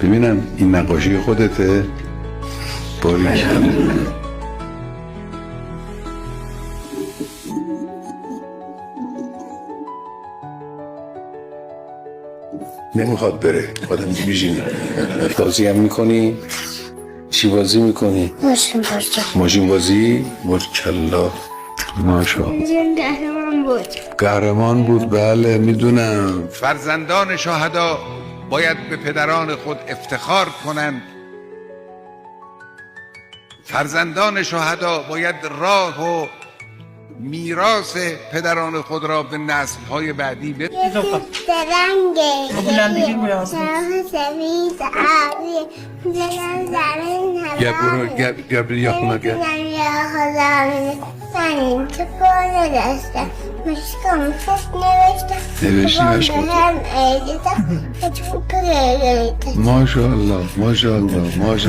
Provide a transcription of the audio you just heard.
ببینم این نقاشی خودته؟ باریکلا. نمیخواد بره، آدم میشینی بازی هم میکنی؟ چی بازی میکنی؟ ماشین بازی. ماشین بازی؟ باریکلا ماشاءالله. قهرمان بود. قهرمان بود، بله میدونم. فرزندان شهدا باید به پدران خود افتخار کنند. فرزندان شهدا باید راه و میراث پدران خود را به نسل‌های بعدی گه برو گه بری یا خونه گه نوشتی ماشاءالله ماشاءالله ماشاءالله.